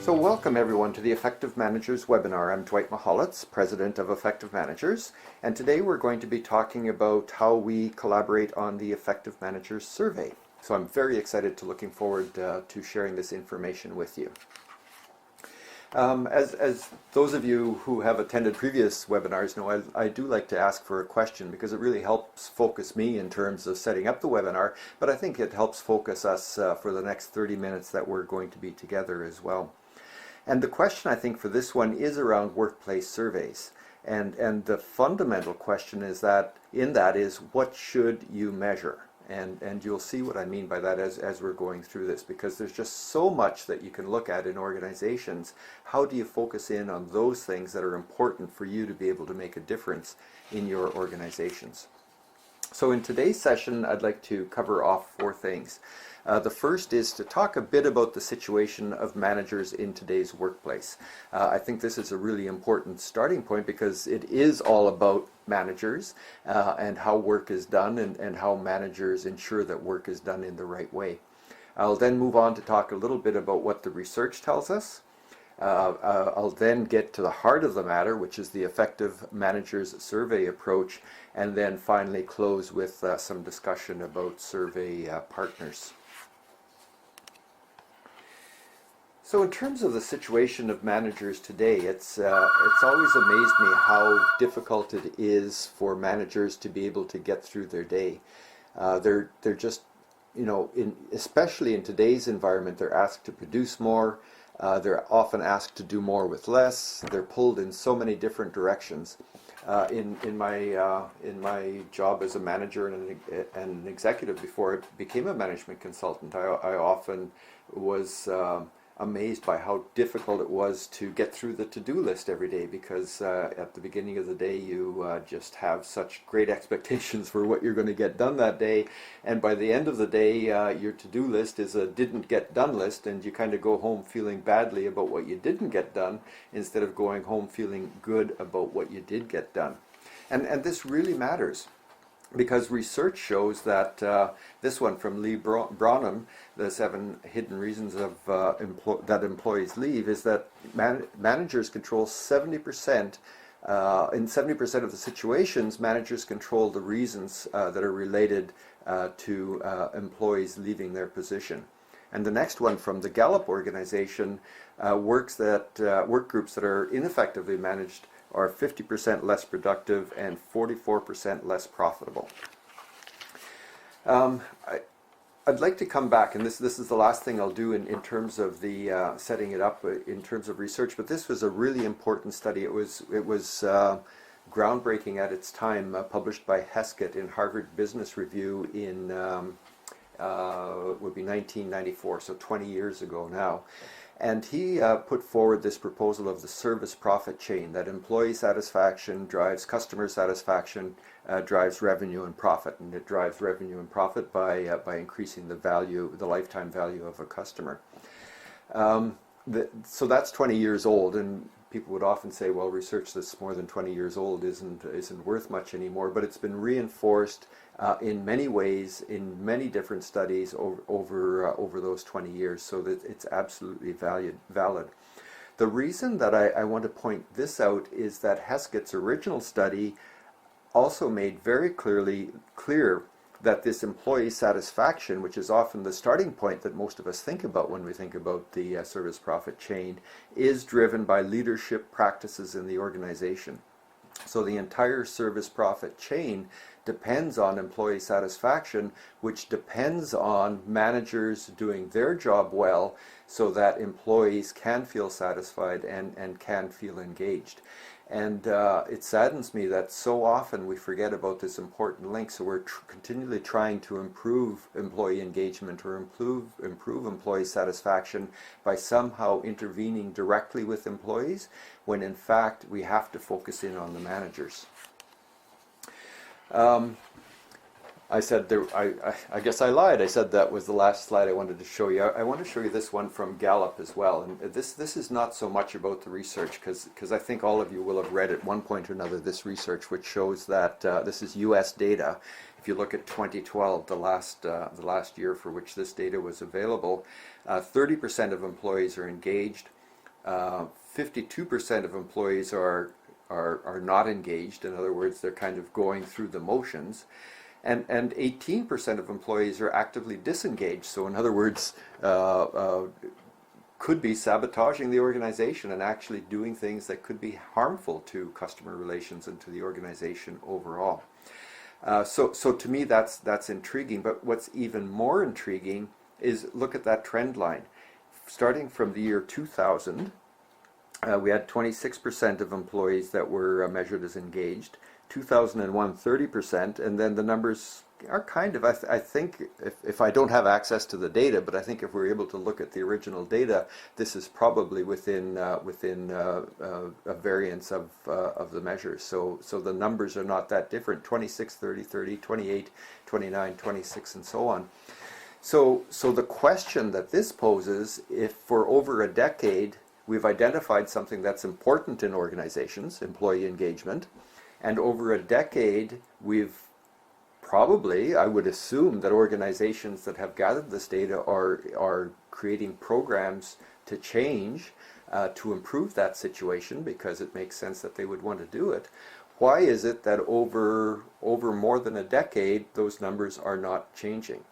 So welcome everyone to the Effective Managers webinar. I'm Dwight Mahalitz, President of Effective Managers, and today we're going to be talking about how we collaborate on the Effective Managers survey. So I'm very excited looking forward to sharing this information with you. As those of you who have attended previous webinars know, I do like to ask for a question because it really helps focus me in terms of setting up the webinar, but I think it helps focus us for the next 30 minutes that we're going to be together as well. And the question I think for this one is around workplace surveys. And the fundamental question is what should you measure? And you'll see what I mean by that as we're going through this, because there's just so much that you can look at in organizations. How do you focus in on those things that are important for you to be able to make a difference in your organizations? So in today's session, I'd like to cover off four things. The first is to talk a bit about the situation of managers in today's workplace. I think this is a really important starting point because it is all about managers and how work is done and how managers ensure that work is done in the right way. I'll then move on to talk a little bit about what the research tells us. I'll then get to the heart of the matter, which is the Effective Managers survey approach, and then finally close with some discussion about survey partners. So in terms of the situation of managers today, it's always amazed me how difficult it is for managers to be able to get through their day. They're just, especially in today's environment, they're asked to produce more. They're often asked to do more with less. They're pulled in so many different directions. In my job as a manager and an executive before I became a management consultant, I often was amazed by how difficult it was to get through the to-do list every day, because at the beginning of the day you just have such great expectations for what you're going to get done that day, and by the end of the day your to-do list is a didn't get done list, and you kind of go home feeling badly about what you didn't get done instead of going home feeling good about what you did get done. And this really matters, because research shows that this one from Lee Bronham, the 7 hidden reasons of that employees leave, is that managers control 70%. In 70% of the situations, managers control the reasons that are related to employees leaving their position. And the next one from the Gallup organization, work groups that are ineffectively managed are 50% less productive and 44% less profitable. I'd like to come back, and this is the last thing I'll do in terms of the setting it up in terms of research, but this was a really important study. It was groundbreaking at its time, published by Heskett in Harvard Business Review in would be 1994, so 20 years ago now. And he put forward this proposal of the service profit chain, that employee satisfaction drives customer satisfaction, drives revenue and profit, and it drives revenue and profit by increasing the lifetime value of a customer. So that's 20 years old, and people would often say, well, research that's more than 20 years old isn't worth much anymore, but it's been reinforced in many ways, in many different studies over those 20 years, so that it's absolutely valid. The reason that I want to point this out is that Heskett's original study also made very clear that this employee satisfaction, which is often the starting point that most of us think about when we think about the service profit chain, is driven by leadership practices in the organization. So the entire service profit chain depends on employee satisfaction, which depends on managers doing their job well so that employees can feel satisfied and can feel engaged. And it saddens me that so often we forget about this important link, so we're continually trying to improve employee engagement or improve employee satisfaction by somehow intervening directly with employees, when in fact we have to focus in on the managers. I said I guess I lied. I said that was the last slide I wanted to show you. I want to show you this one from Gallup as well. And this is not so much about the research, because I think all of you will have read at one point or another this research, which shows that this is U.S. data. If you look at 2012, the last year for which this data was available, 30% of employees are engaged. 52% of employees are not engaged. In other words, they're kind of going through the motions. And 18% of employees are actively disengaged. So in other words, could be sabotaging the organization and actually doing things that could be harmful to customer relations and to the organization overall. So to me, that's intriguing. But what's even more intriguing is look at that trend line. Starting from the year 2000, we had 26% of employees that were measured as engaged. 2001, 30%, and then the numbers are kind of, I think, if I don't have access to the data, but I think if we're able to look at the original data, this is probably within a variance of the measures. So the numbers are not that different: 26, 30, 30, 28, 29, 26, and so on. So the question that this poses, if for over a decade we've identified something that's important in organizations, employee engagement, and over a decade we've probably, I would assume that organizations that have gathered this data are creating programs to change, to improve that situation, because it makes sense that they would want to do it. Why is it that over more than a decade those numbers are not changing?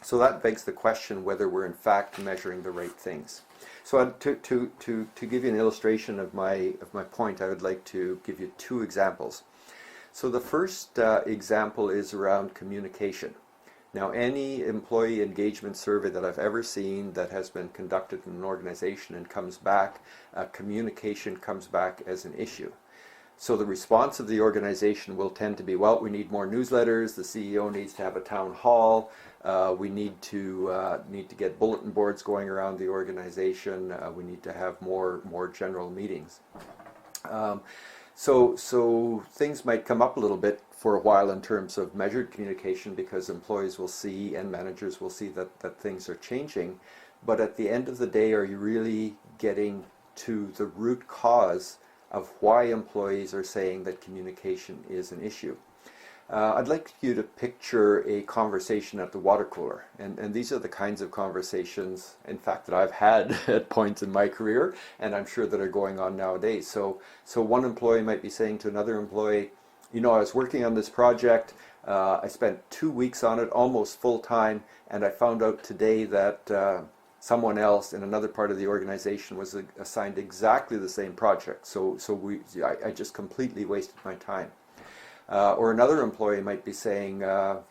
So that begs the question whether we're in fact measuring the right things. So to give you an illustration of my point, I would like to give you two examples. So the first example is around communication. Now, any employee engagement survey that I've ever seen that has been conducted in an organization and comes back, communication comes back as an issue. So the response of the organization will tend to be, well, we need more newsletters, the CEO needs to have a town hall, we need to get bulletin boards going around the organization, we need to have more general meetings. So things might come up a little bit for a while in terms of measured communication, because employees will see and managers will see that things are changing. But at the end of the day, are you really getting to the root cause of why employees are saying that communication is an issue? I'd like you to picture a conversation at the water cooler, and these are the kinds of conversations, in fact, that I've had at points in my career, and I'm sure that are going on nowadays. So one employee might be saying to another employee, you know, I was working on this project, I spent 2 weeks on it, almost full time, and I found out today that someone else in another part of the organization was assigned exactly the same project. So I just completely wasted my time. Or another employee might be saying, I've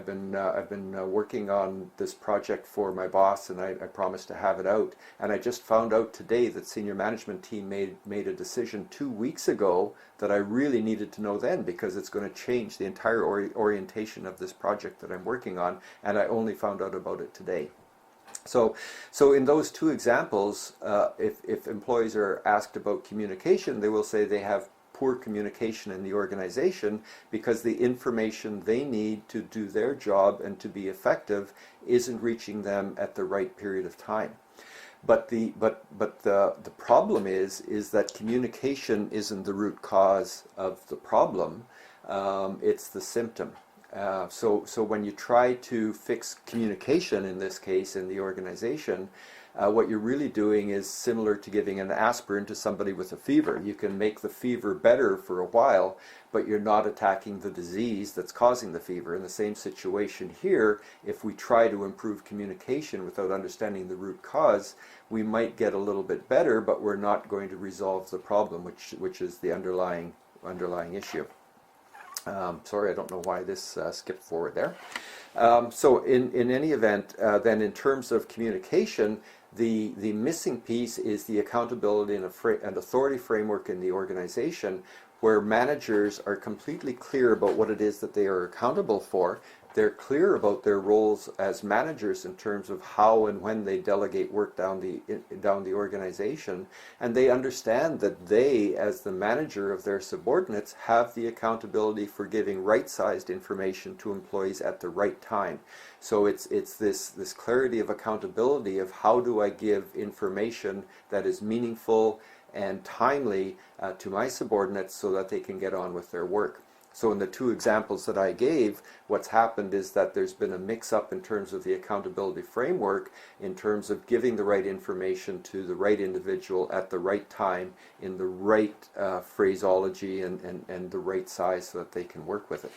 been working on this project for my boss, and I promised to have it out, and I just found out today that senior management team made a decision 2 weeks ago that I really needed to know then, because it's going to change the entire orientation of this project that I'm working on, and I only found out about it today. So in those two examples, if employees are asked about communication, they will say they have poor communication in the organization because the information they need to do their job and to be effective isn't reaching them at the right period of time. But the problem is that communication isn't the root cause of the problem. It's the symptom. So when you try to fix communication, in this case in the organization, what you're really doing is similar to giving an aspirin to somebody with a fever. You can make the fever better for a while, but you're not attacking the disease that's causing the fever. In the same situation here, if we try to improve communication without understanding the root cause, we might get a little bit better, but we're not going to resolve the problem, which is the underlying issue. Sorry, I don't know why this skipped forward there. So in any event, then in terms of communication, the missing piece is the accountability and authority framework in the organization, where managers are completely clear about what it is that they are accountable for. They're clear about their roles as managers in terms of how and when they delegate work down the organization, and they understand that they, as the manager of their subordinates, have the accountability for giving right-sized information to employees at the right time. So it's this clarity of accountability of how do I give information that is meaningful and timely to my subordinates so that they can get on with their work. So in the two examples that I gave, what's happened is that there's been a mix-up in terms of the accountability framework, in terms of giving the right information to the right individual at the right time, in the right phraseology and the right size so that they can work with it.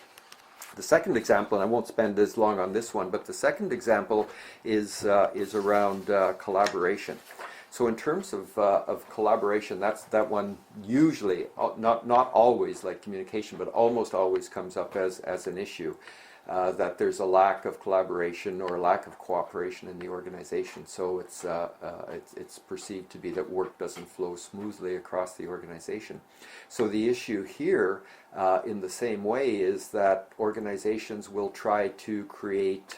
The second example, and I won't spend as long on this one, but the second example is around collaboration. So in terms of collaboration, that one usually, not always like communication, but almost always comes up as an issue, that there's a lack of collaboration or a lack of cooperation in the organization. So it's perceived to be that work doesn't flow smoothly across the organization. So the issue here, in the same way, is that organizations will try to create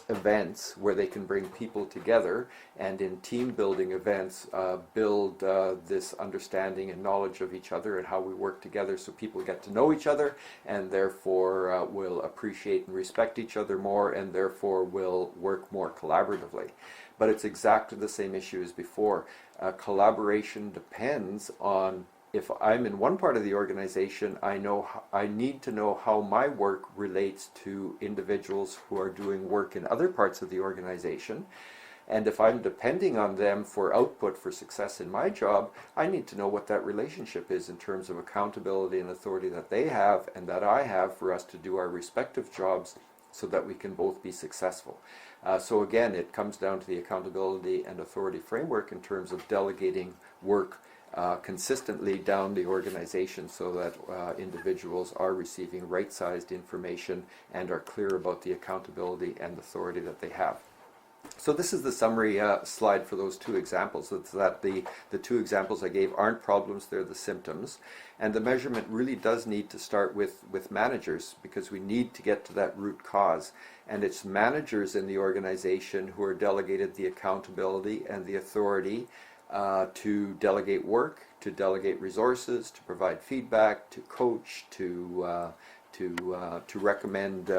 events where they can bring people together, and in team building events build this understanding and knowledge of each other and how we work together, so people get to know each other and therefore will appreciate and respect each other more, and therefore will work more collaboratively. But it's exactly the same issue as before. Collaboration depends on, if I'm in one part of the organization, I need to know how my work relates to individuals who are doing work in other parts of the organization. And if I'm depending on them for output for success in my job, I need to know what that relationship is in terms of accountability and authority that they have and that I have for us to do our respective jobs so that we can both be successful. So again, it comes down to the accountability and authority framework in terms of delegating work consistently down the organization so that individuals are receiving right-sized information and are clear about the accountability and authority that they have. So this is the summary slide for those two examples. It's that the two examples I gave aren't problems, they're the symptoms. And the measurement really does need to start with managers, because we need to get to that root cause. And it's managers in the organization who are delegated the accountability and the authority to delegate work, to delegate resources, to provide feedback, to coach, to recommend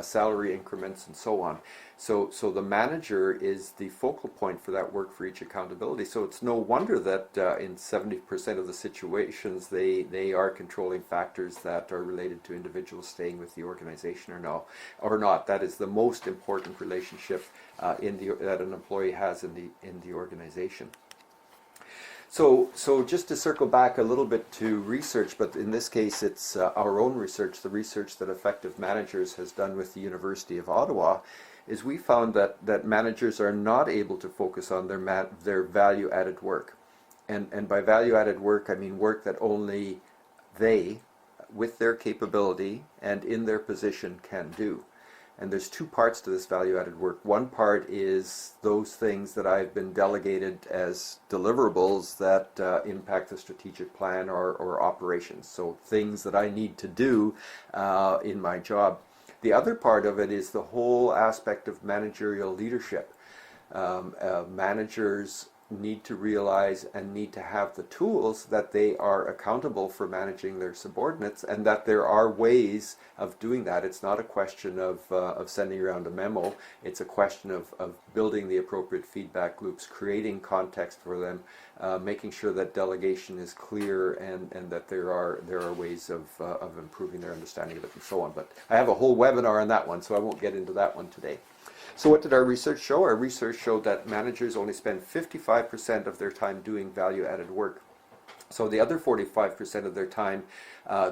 salary increments, and so on. So the manager is the focal point for that work for each accountability. So it's no wonder that in 70% of the situations they are controlling factors that are related to individuals staying with the organization or not. That is the most important relationship that an employee has in the organization. So just to circle back a little bit to research, but in this case it's our own research, the research that Effective Managers has done with the University of Ottawa, is we found that managers are not able to focus on their value-added work. And by value-added work, I mean work that only they, with their capability and in their position, can do. And there's two parts to this value-added work. One part is those things that I've been delegated as deliverables that impact the strategic plan or operations. So things that I need to do in my job. The other part of it is the whole aspect of managerial leadership. Managers need to realize and need to have the tools that they are accountable for managing their subordinates, and that there are ways of doing that. It's not a question of sending around a memo. It's a question of building the appropriate feedback loops, creating context for them, making sure that delegation is clear and that there are ways of improving their understanding of it, and so on. But I have a whole webinar on that one, so I won't get into that one today. So what did our research show? Our research showed that managers only spend 55% of their time doing value-added work. So the other 45% of their time,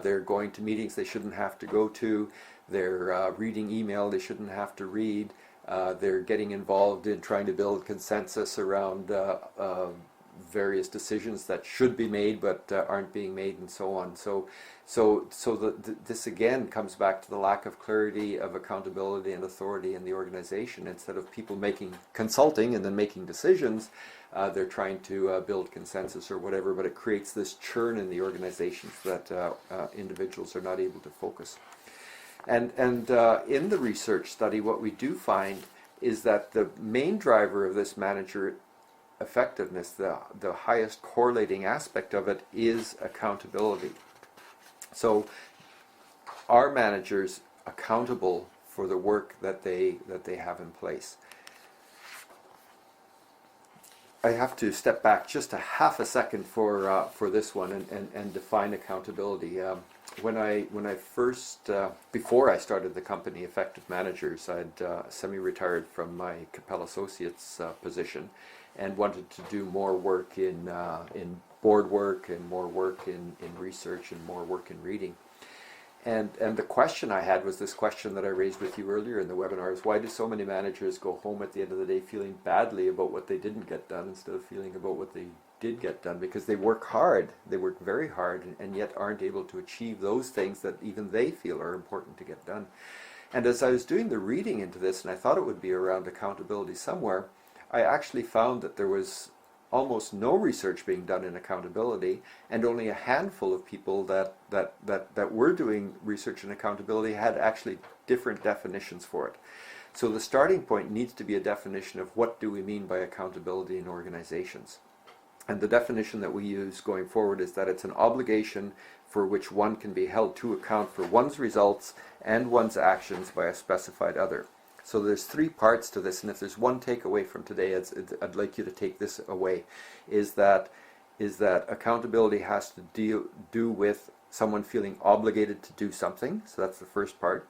they're going to meetings they shouldn't have to go to, they're reading email they shouldn't have to read, they're getting involved in trying to build consensus around various decisions that should be made but aren't being made, and so on. This again comes back to the lack of clarity of accountability and authority in the organization. Instead of people consulting and then making decisions, they're trying to build consensus or whatever, but it creates this churn in the organization so that individuals are not able to focus. And in the research study, what we do find is that the main driver of this manager effectiveness, the highest correlating aspect of it, is accountability. So are managers accountable for the work that they have in place? I have to step back just a half a second for this one and define accountability. When I first before I started the company Effective Managers, I'd semi-retired from my Capella Associates position and wanted to do more work in board work and more work in research and more work in reading. And the question I had was this question that I raised with you earlier in the webinar: is why do so many managers go home at the end of the day feeling badly about what they didn't get done instead of feeling about what they did get done? Because they work hard, they work very hard, and yet aren't able to achieve those things that even they feel are important to get done. And as I was doing the reading into this, and I thought it would be around accountability somewhere, I actually found that there was almost no research being done in accountability, and only a handful of people that were doing research in accountability had actually different definitions for it. So the starting point needs to be a definition of what do we mean by accountability in organizations. And the definition that we use going forward is that it's an obligation for which one can be held to account for one's results and one's actions by a specified other. So there's three parts to this, and if there's one takeaway from today, I'd like you to take this away, is that accountability has to do with someone feeling obligated to do something. So that's the first part.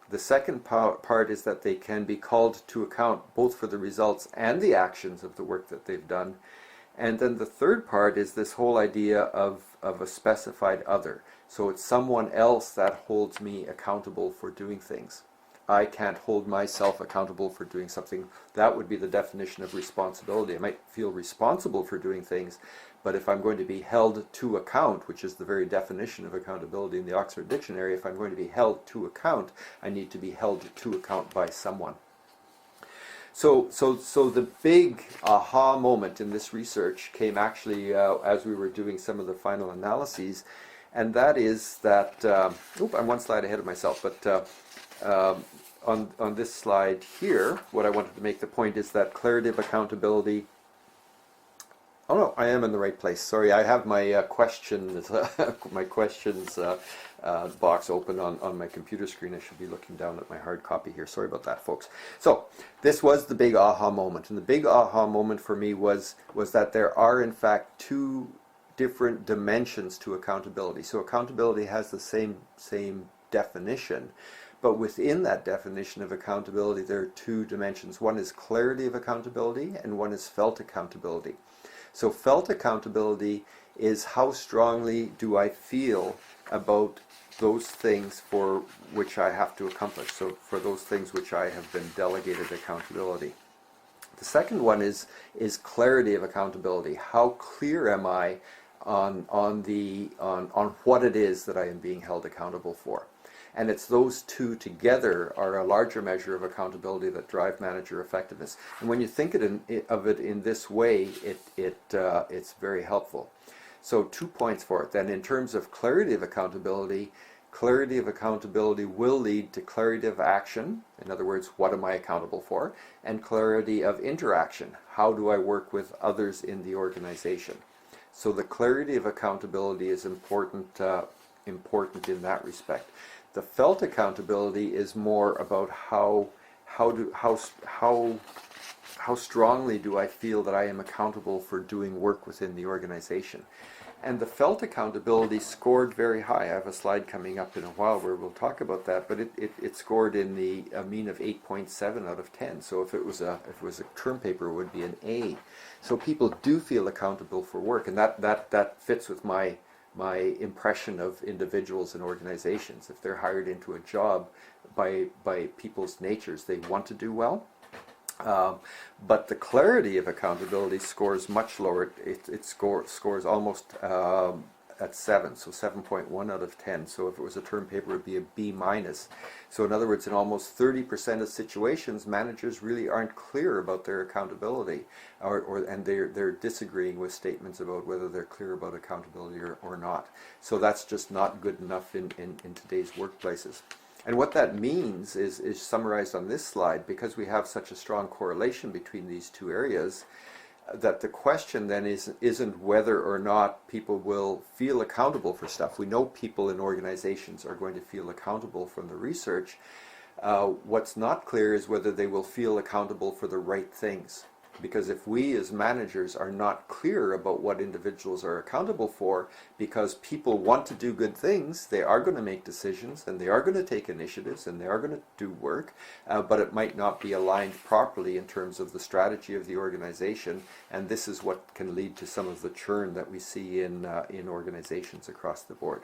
The second part is that they can be called to account both for the results and the actions of the work that they've done. And then the third part is this whole idea of a specified other. So it's someone else that holds me accountable for doing things. I can't hold myself accountable for doing something. That would be the definition of responsibility. I might feel responsible for doing things, but if I'm going to be held to account, which is the very definition of accountability in the Oxford Dictionary, if I'm going to be held to account, I need to be held to account by someone. So the big aha moment in this research came actually as we were doing some of the final analyses, and that is that, I'm one slide ahead of myself, but on this slide here, what I wanted to make the point is that clarity of accountability. Oh no, I am in the right place. Sorry, I have my questions box open on my computer screen. I should be looking down at my hard copy here. Sorry about that, folks. So this was the big aha moment, and the big aha moment for me was that there are in fact two different dimensions to accountability. So accountability has the same definition, but within that definition of accountability, there are two dimensions. One is clarity of accountability, and one is felt accountability. So felt accountability is how strongly do I feel about those things for which I have to accomplish, so for those things which I have been delegated accountability. The second one is clarity of accountability. How clear am I on what it is that I am being held accountable for? And it's those two together are a larger measure of accountability that drive manager effectiveness. And when you think of it in this way, it's very helpful. So 2 points for it. Then in terms of clarity of accountability will lead to clarity of action. In other words, what am I accountable for? And clarity of interaction. How do I work with others in the organization? So the clarity of accountability is important in that respect. The felt accountability is more about how strongly do I feel that I am accountable for doing work within the organization. And the felt accountability scored very high. I have a slide coming up in a while where we'll talk about that, but it scored in a mean of 8.7 out of 10. So if it was a term paper, it would be an A. So people do feel accountable for work, and that fits with my impression of individuals and organizations. If they're hired into a job by people's natures, they want to do well. But the clarity of accountability scores much lower. It scores almost at 7, so 7.1 out of 10. So if it was a term paper, it would be a B minus. So in other words, in almost 30% of situations, managers really aren't clear about their accountability, and they're disagreeing with statements about whether they're clear about accountability or not. So that's just not good enough in today's workplaces. And what that means is summarized on this slide. Because we have such a strong correlation between these two areas, that the question then isn't whether or not people will feel accountable for stuff. We know people in organizations are going to feel accountable from the research. What's not clear is whether they will feel accountable for the right things. Because if we as managers are not clear about what individuals are accountable for, because people want to do good things, they are going to make decisions and they are going to take initiatives and they are going to do work, but it might not be aligned properly in terms of the strategy of the organization, and this is what can lead to some of the churn that we see in organizations across the board.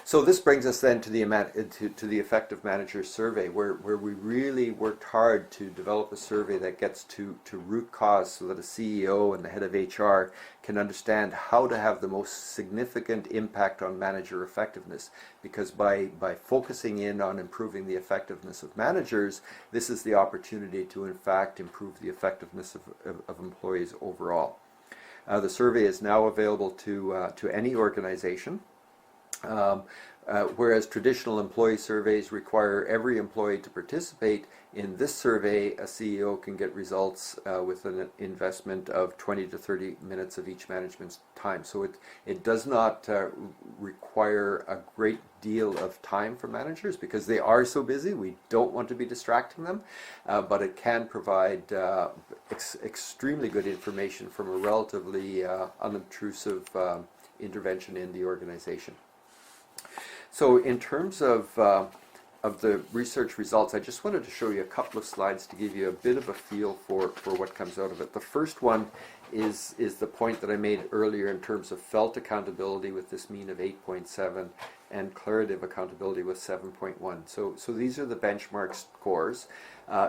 So this brings us then to the Effective Managers Survey, where we really worked hard to develop a survey that gets to root cause, so that a CEO and the head of HR can understand how to have the most significant impact on manager effectiveness. Because by focusing in on improving the effectiveness of managers, this is the opportunity to in fact improve the effectiveness of employees overall. The survey is now available to any organization. Whereas traditional employee surveys require every employee to participate, in this survey a CEO can get results with an investment of 20 to 30 minutes of each management's time. So it does not require a great deal of time for managers, because they are so busy. We don't want to be distracting them, but it can provide extremely good information from a relatively unobtrusive intervention in the organization. So in terms of the research results, I just wanted to show you a couple of slides to give you a bit of a feel for what comes out of it. The first one is the point that I made earlier in terms of felt accountability with this mean of 8.7 and declarative accountability with 7.1. So these are the benchmark scores.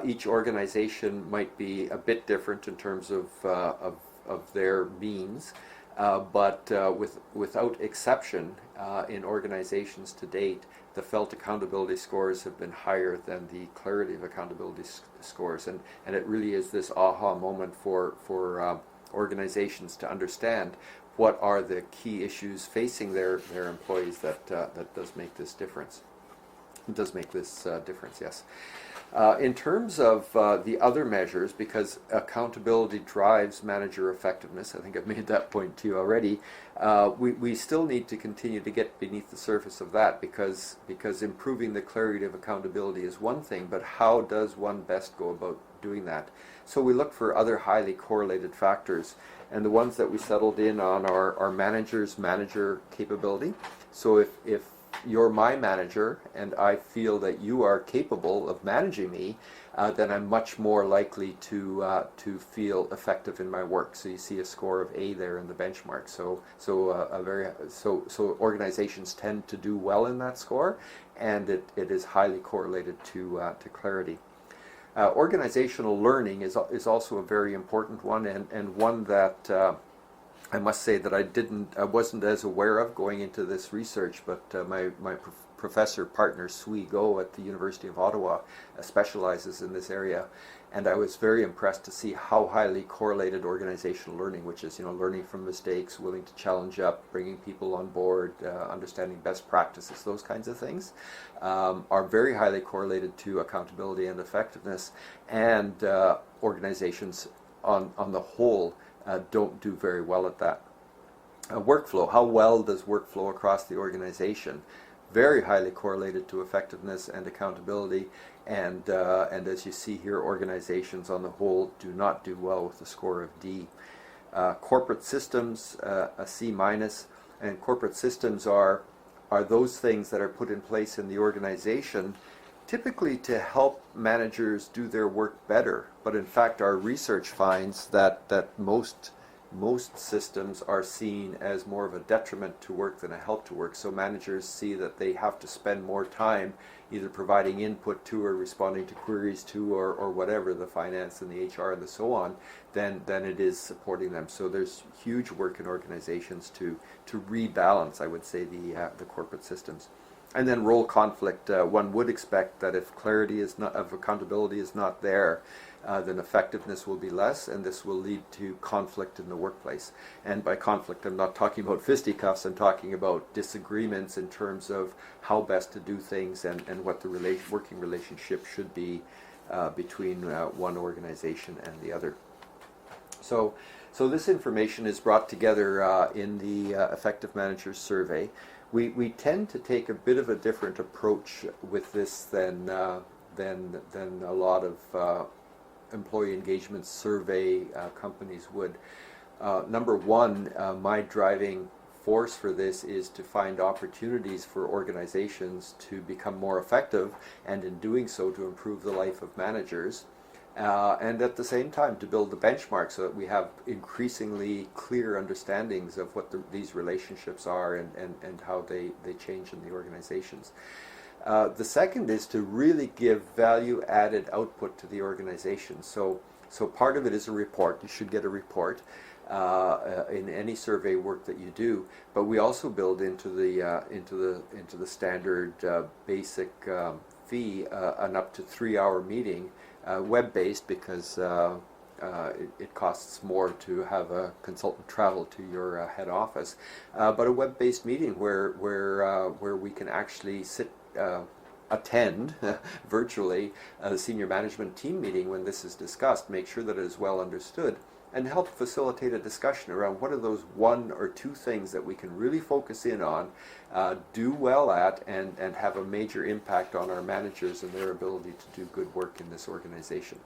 Each organization might be a bit different in terms of their means. But without exception, in organizations to date, the felt accountability scores have been higher than the declarative accountability scores, and it really is this aha moment for organizations to understand what are the key issues facing their employees that does make this difference. It does make this difference, yes. In terms of the other measures, because accountability drives manager effectiveness, I think I've made that point to you already, we still need to continue to get beneath the surface of that, because improving the clarity of accountability is one thing, but how does one best go about doing that? So we look for other highly correlated factors, and the ones that we settled in on are manager capability. So if you're my manager and I feel that you are capable of managing me, then I'm much more likely to feel effective in my work. So you see a score of A there in the benchmark. So organizations tend to do well in that score, and it is highly correlated to clarity. Organizational learning is also a very important one, and one that I must say that I wasn't as aware of going into this research, but my professor partner Sui Go at the University of Ottawa specializes in this area, and I was very impressed to see how highly correlated organizational learning, which is learning from mistakes, willing to challenge up, bringing people on board, understanding best practices, those kinds of things, are very highly correlated to accountability and effectiveness, and organizations on the whole don't do very well at that. Workflow, how well does workflow across the organization? Very highly correlated to effectiveness and accountability, and as you see here, organizations on the whole do not do well with a score of D. Corporate systems, a C minus, and corporate systems are those things that are put in place in the organization typically to help managers do their work better, but in fact our research finds that most systems are seen as more of a detriment to work than a help to work. So managers see that they have to spend more time either providing input to or responding to queries to or whatever, the finance and the HR and the so on, than it is supporting them. So there's huge work in organizations to rebalance, I would say, the corporate systems. And then role conflict. One would expect that if clarity of accountability is not there, then effectiveness will be less, and this will lead to conflict in the workplace. And by conflict, I'm not talking about fisticuffs. I'm talking about disagreements in terms of how best to do things and what the working relationship should be between one organization and the other. So this information is brought together in the Effective Managers Survey. We tend to take a bit of a different approach with this than a lot of employee engagement survey companies would. Number one, my driving force for this is to find opportunities for organizations to become more effective, and in doing so to improve the life of managers, and at the same time to build the benchmark so that we have increasingly clear understandings of what these relationships are and how they change in the organizations. The second is to really give value-added output to the organization. So part of it is a report. You should get a report in any survey work that you do. But we also build into the standard basic fee an up to 3-hour meeting, web-based, because it costs more to have a consultant travel to your head office. But a web-based meeting where we can actually attend virtually the senior management team meeting when this is discussed, make sure that it is well understood, and help facilitate a discussion around what are those 1 or 2 things that we can really focus in on, do well at, and have a major impact on our managers and their ability to do good work in this organization.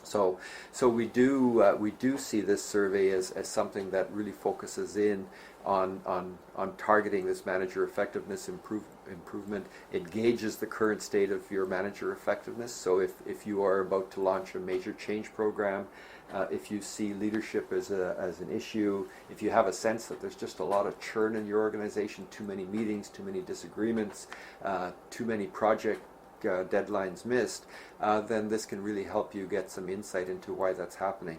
So we do see this survey as something that really focuses in on targeting this manager effectiveness improvement. It gauges the current state of your manager effectiveness. So if you are about to launch a major change program, if you see leadership as an issue, if you have a sense that there's just a lot of churn in your organization, too many meetings, too many disagreements, too many project deadlines missed, then this can really help you get some insight into why that's happening.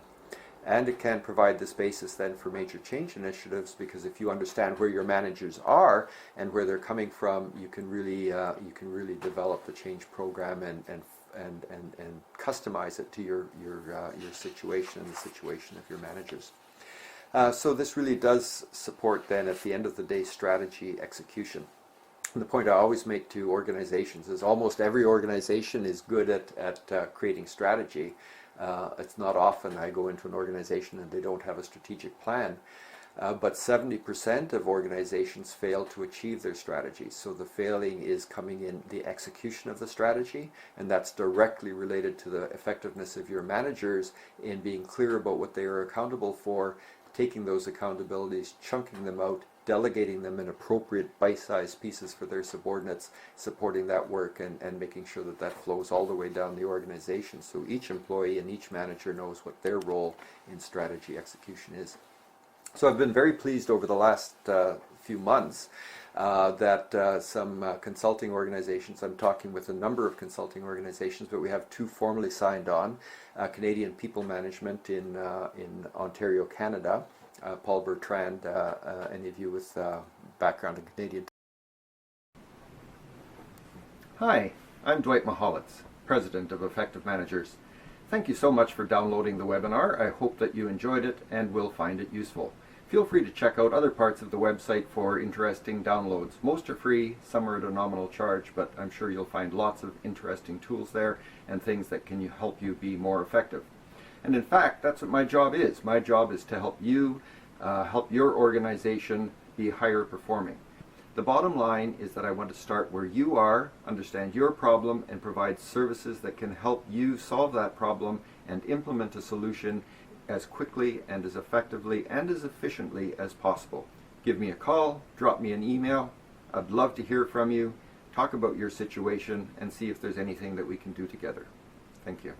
And it can provide this basis then for major change initiatives, because if you understand where your managers are and where they're coming from, you can really develop the change program and customize it to your situation and the situation of your managers. So this really does support then, at the end of the day, strategy execution. And the point I always make to organizations is almost every organization is good at creating strategy. It's not often I go into an organization and they don't have a strategic plan. But 70% of organizations fail to achieve their strategy. So the failing is coming in the execution of the strategy, and that's directly related to the effectiveness of your managers in being clear about what they are accountable for, taking those accountabilities, chunking them out, delegating them in appropriate bite-sized pieces for their subordinates, supporting that work, and making sure that that flows all the way down the organization so each employee and each manager knows what their role in strategy execution is. So I've been very pleased over the last few months that some consulting organizations, I'm talking with a number of consulting organizations, but we have 2 formally signed on, Canadian People Management in Ontario, Canada, Paul Bertrand, any of you with background in Canadian. Hi, I'm Dwight Mahalitz, President of Effective Managers. Thank you so much for downloading the webinar. I hope that you enjoyed it and will find it useful. Feel free to check out other parts of the website for interesting downloads. Most are free, some are at a nominal charge, but I'm sure you'll find lots of interesting tools there and things that can help you be more effective. And in fact, that's what my job is. My job is to help you, help your organization be higher performing. The bottom line is that I want to start where you are, understand your problem, and provide services that can help you solve that problem and implement a solution as quickly and as effectively and as efficiently as possible. Give me a call, drop me an email. I'd love to hear from you, talk about your situation, and see if there's anything that we can do together. Thank you.